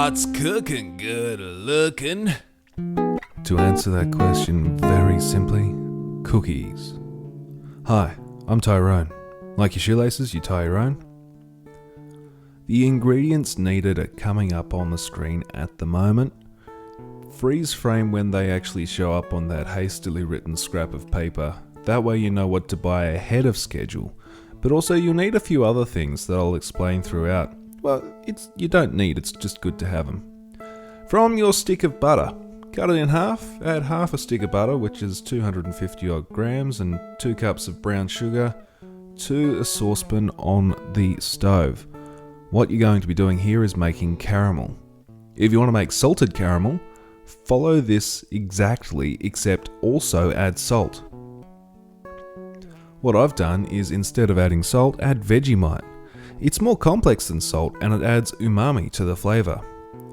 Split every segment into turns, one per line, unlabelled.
What's cooking good looking?
To answer that question very simply, cookies. Hi, I'm Tyrone. Like your shoelaces, you tie your own. The ingredients needed are coming up on the screen at the moment. Freeze frame when they actually show up on that hastily written scrap of paper. That way you know what to buy ahead of schedule. But also you'll need a few other things that I'll explain throughout. Well, you don't need, it's just good to have them. From your stick of butter, cut it in half, add half a stick of butter, which is 250 odd grams, and 2 cups of brown sugar to a saucepan on the stove. What you're going to be doing here is making caramel. If you want to make salted caramel, follow this exactly, except also add salt. What I've done is, instead of adding salt, add Vegemite. It's more complex than salt and it adds umami to the flavour.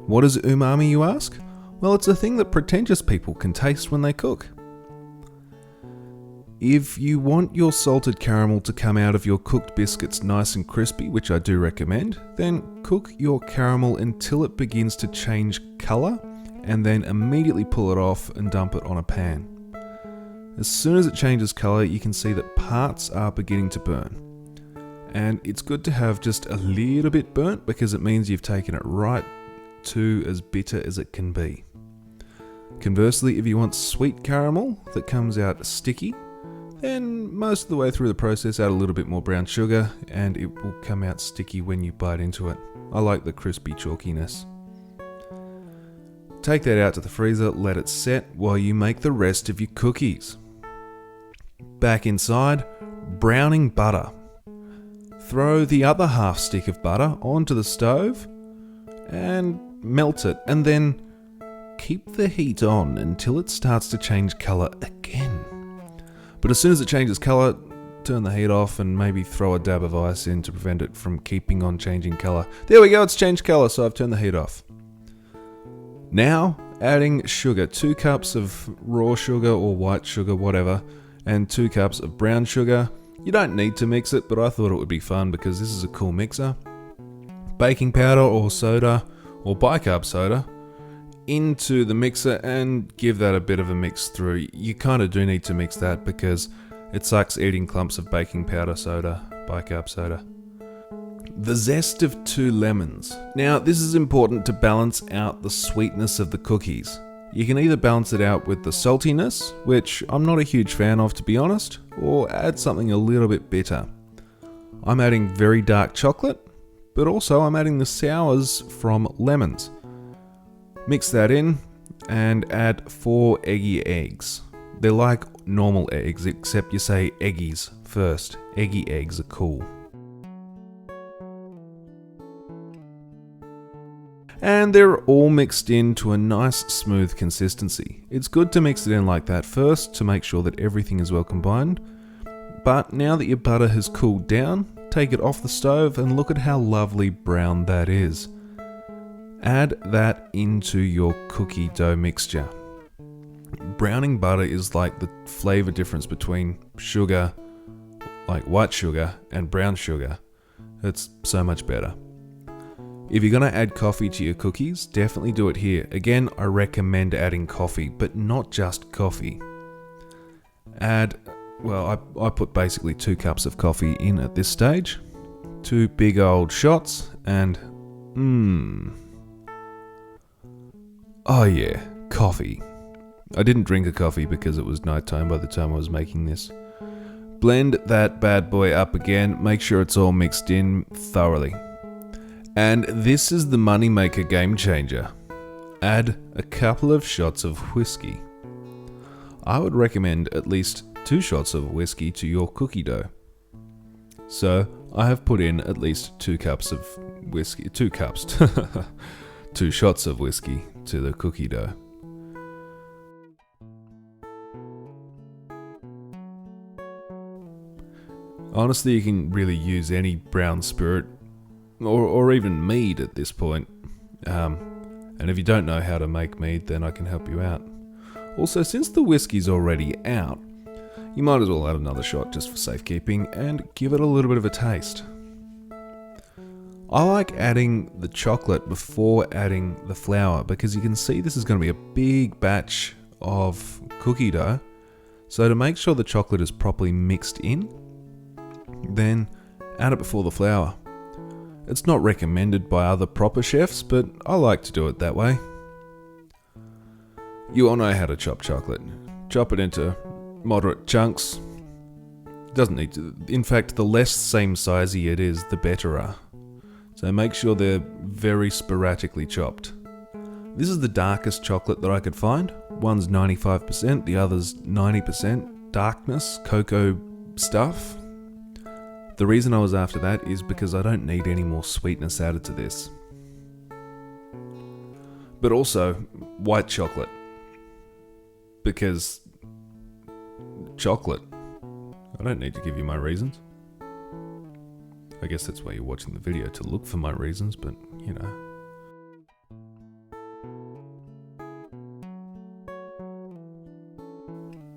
What is umami, you ask? Well, it's a thing that pretentious people can taste when they cook. If you want your salted caramel to come out of your cooked biscuits nice and crispy, which I do recommend, then cook your caramel until it begins to change colour and then immediately pull it off and dump it on a pan. As soon as it changes colour, you can see that parts are beginning to burn. And it's good to have just a little bit burnt because it means you've taken it right to as bitter as it can be. Conversely, if you want sweet caramel that comes out sticky, then most of the way through the process add a little bit more brown sugar and it will come out sticky when you bite into it. I like the crispy chalkiness. Take that out to the freezer, let it set while you make the rest of your cookies. Back inside, browning butter. Throw the other half stick of butter onto the stove and melt it, and then keep the heat on until it starts to change colour again. But as soon as it changes colour, turn the heat off and maybe throw a dab of ice in to prevent it from keeping on changing colour. There we go, it's changed colour, so I've turned the heat off. Now, adding sugar, 2 cups of raw sugar or white sugar, whatever, and 2 cups of brown sugar. You don't need to mix it, but I thought it would be fun because this is a cool mixer. Baking powder or soda, or bicarb soda, into the mixer and give that a bit of a mix through. You kind of do need to mix that because it sucks eating clumps of baking powder soda, bicarb soda. The zest of 2 lemons. Now, this is important to balance out the sweetness of the cookies. You can either balance it out with the saltiness, which I'm not a huge fan of to be honest, or add something a little bit bitter. I'm adding very dark chocolate, but also I'm adding the sours from lemons. Mix that in and add 4 eggy eggs. They're like normal eggs, except you say eggies first. Eggy eggs are cool. And they're all mixed into a nice smooth consistency. It's good to mix it in like that first to make sure that everything is well combined. But now that your butter has cooled down, take it off the stove and look at how lovely brown that is. Add that into your cookie dough mixture. Browning butter is like the flavor difference between sugar, like white sugar, and brown sugar. It's so much better. If you're going to add coffee to your cookies, definitely do it here. Again, I recommend adding coffee, but not just coffee. I put basically 2 cups of coffee in at this stage. 2 big old shots, and oh yeah, coffee. I didn't drink a coffee because it was nighttime by the time I was making this. Blend that bad boy up again, make sure it's all mixed in thoroughly. And this is the moneymaker game changer. Add a couple of shots of whiskey. I would recommend at least 2 shots of whiskey to your cookie dough. So I have put in at least 2 cups of whiskey, 2 cups, 2 shots of whiskey to the cookie dough. Honestly, you can really use any brown spirit or even mead at this point. And if you don't know how to make mead, then I can help you out. Also, since the whiskey's already out, you might as well add another shot just for safekeeping and give it a little bit of a taste. I like adding the chocolate before adding the flour because you can see this is going to be a big batch of cookie dough. So to make sure the chocolate is properly mixed in, then add it before the flour. It's not recommended by other proper chefs, but I like to do it that way. You all know how to chop chocolate. Chop it into moderate chunks. Doesn't need to. In fact, the less same sizey it is, the better. So make sure they're very sporadically chopped. This is the darkest chocolate that I could find. One's 95%, the other's 90% darkness, cocoa stuff. The reason I was after that is because I don't need any more sweetness added to this. But also, white chocolate. Because chocolate. I don't need to give you my reasons. I guess that's why you're watching the video, to look for my reasons, but you know.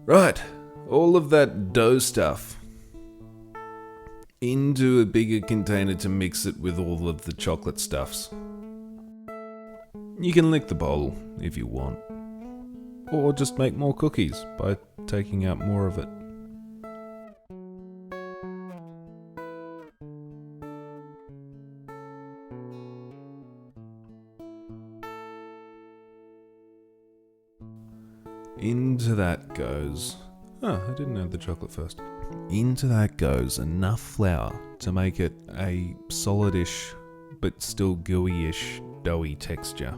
Right, all of that dough stuff into a bigger container to mix it with all of the chocolate stuffs. You can lick the bowl if you want, or just make more cookies by taking out more of it. Into that goes... I didn't add the chocolate first. Into that goes enough flour to make it a solidish, but still gooey-ish, doughy texture.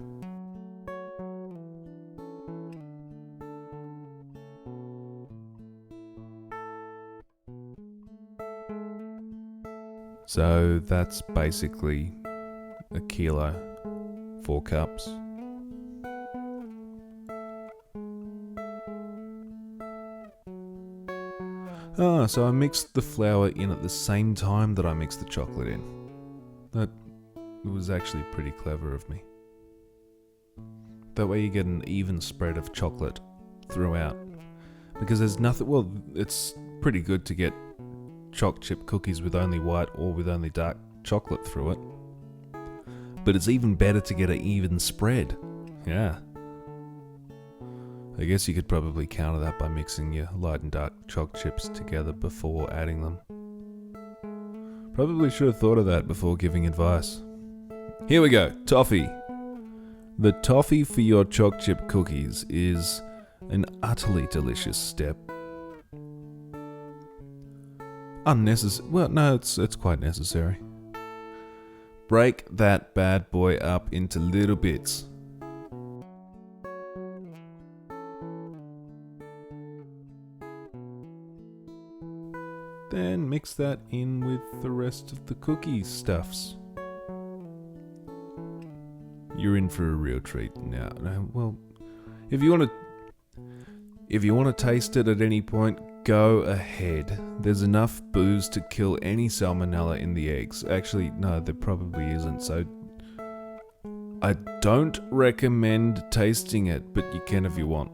So that's basically a kilo, 4 cups. So I mixed the flour in at the same time that I mixed the chocolate in. That was actually pretty clever of me. That way you get an even spread of chocolate throughout. Because there's nothing... Well, it's pretty good to get choc chip cookies with only white or with only dark chocolate through it. But it's even better to get an even spread. Yeah. I guess you could probably counter that by mixing your light and dark choc chips together before adding them. Probably should have thought of that before giving advice. Here we go, toffee. The toffee for your choc chip cookies is an utterly delicious step. Unnecessary. Well, no, it's quite necessary. Break that bad boy up into little bits. Then mix that in with the rest of the cookie stuffs. You're in for a real treat now. Well, if you want to taste it at any point, go ahead. There's enough booze to kill any salmonella in the eggs. Actually, no, there probably isn't. So I don't recommend tasting it, but you can if you want.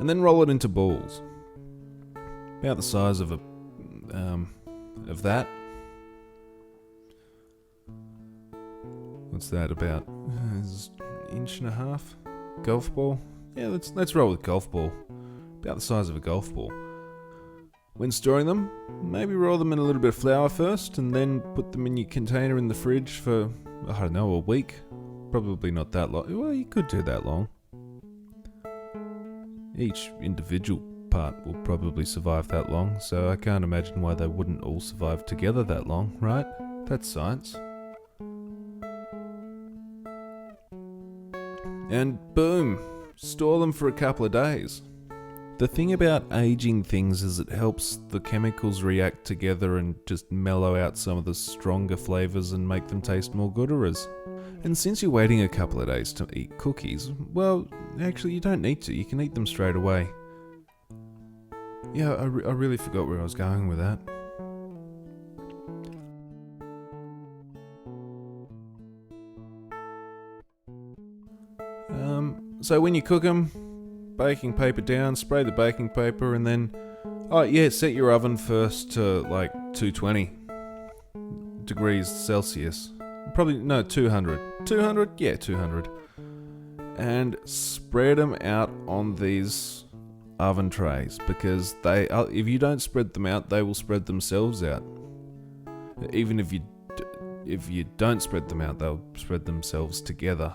And then roll it into balls, about the size of that. What's that, about an inch and a half? Golf ball? Yeah, let's roll with golf ball. About the size of a golf ball. When storing them, maybe roll them in a little bit of flour first, and then put them in your container in the fridge for, I don't know, a week. Probably not that long. Well, you could do that long. Each individual part will probably survive that long, so I can't imagine why they wouldn't all survive together that long, right? That's science. And boom, store them for a couple of days. The thing about aging things is it helps the chemicals react together and just mellow out some of the stronger flavours and make them taste more gooderers. And since you're waiting a couple of days to eat cookies, well, actually you don't need to, you can eat them straight away. Yeah, I really forgot where I was going with that. So when you cook them, baking paper down, spray the baking paper, and then, set your oven first to like 220 degrees Celsius. probably, no, 200. 200? Yeah, 200. And spread them out on these oven trays, because if you don't spread them out, they will spread themselves out. Even if you don't spread them out, they'll spread themselves together.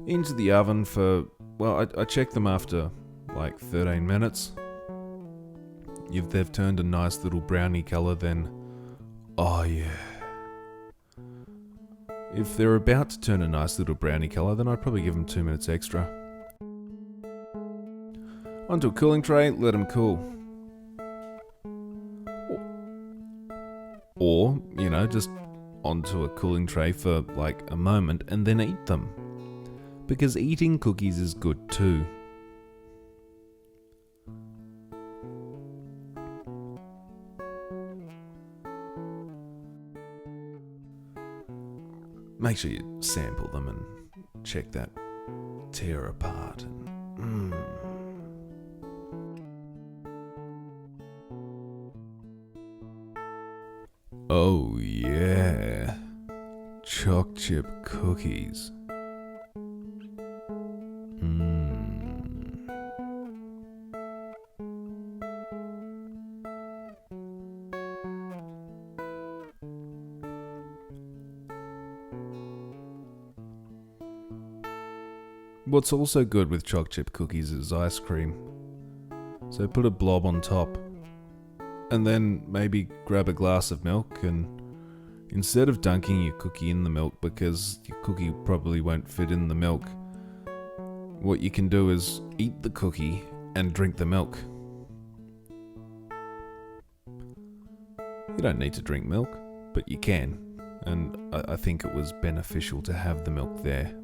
Into the oven for, well, I checked them after like 13 minutes. If they've turned a nice little brownie colour, then oh yeah. If they're about to turn a nice little brownie colour, then I'd probably give them 2 minutes extra. Onto a cooling tray, let them cool. Or, just onto a cooling tray for like a moment and then eat them. Because eating cookies is good too. Make sure you sample them and check that tear apart. Oh yeah, Choc chip cookies. What's also good with Choc chip cookies is ice cream. So put a blob on top. And then maybe grab a glass of milk, and instead of dunking your cookie in the milk, because your cookie probably won't fit in the milk, what you can do is eat the cookie and drink the milk. You don't need to drink milk, but you can. And I think it was beneficial to have the milk there.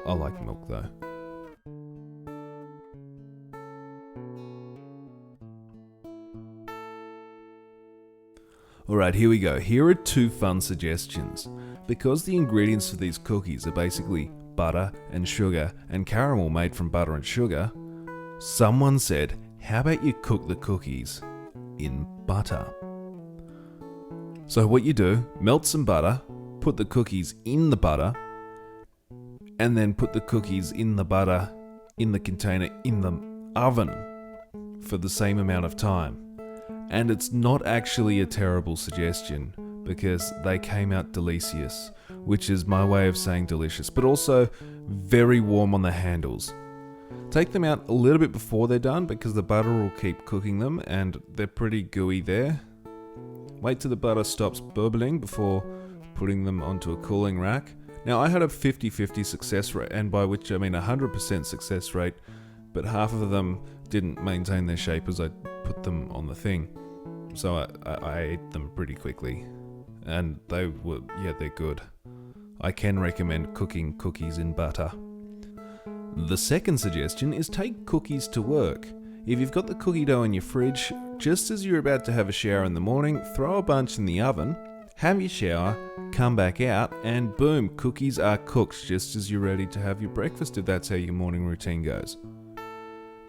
I like milk though. Alright, here we go. Here are 2 fun suggestions. Because the ingredients for these cookies are basically butter and sugar and caramel made from butter and sugar, someone said, how about you cook the cookies in butter? So what you do, melt some butter, put the cookies in the butter, and then put the cookies in the butter, in the container, in the oven for the same amount of time. And it's not actually a terrible suggestion, because they came out delicious, which is my way of saying delicious, but also very warm on the handles. Take them out a little bit before they're done, because the butter will keep cooking them and they're pretty gooey there. Wait till the butter stops bubbling before putting them onto a cooling rack. Now, I had a 50-50 success rate, and by which I mean 100% success rate, but half of them didn't maintain their shape as I put them on the thing. So I ate them pretty quickly, and they're good. I can recommend cooking cookies in butter. The second suggestion is take cookies to work. If you've got the cookie dough in your fridge, just as you're about to have a shower in the morning, throw a bunch in the oven, have your shower, come back out, and boom, cookies are cooked just as you're ready to have your breakfast, if that's how your morning routine goes.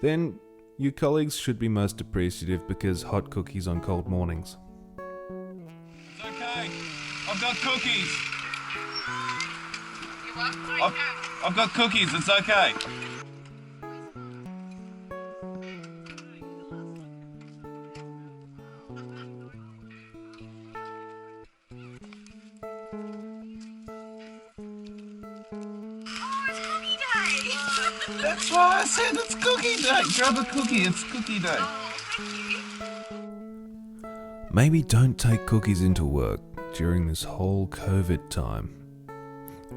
Then your colleagues should be most appreciative, because hot cookies on cold mornings.
It's okay. I've got cookies. I've got cookies. It's okay. That's why I said it's cookie day. Grab a cookie, it's cookie day.
Maybe don't take cookies into work during this whole COVID time.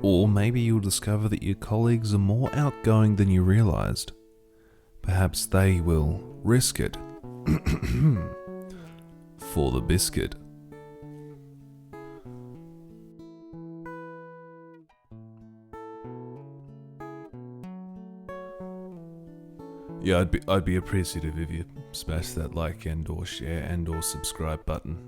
Or maybe you'll discover that your colleagues are more outgoing than you realised. Perhaps they will risk it for the biscuit. Yeah, I'd be appreciative if you smash that like and or share and or subscribe button.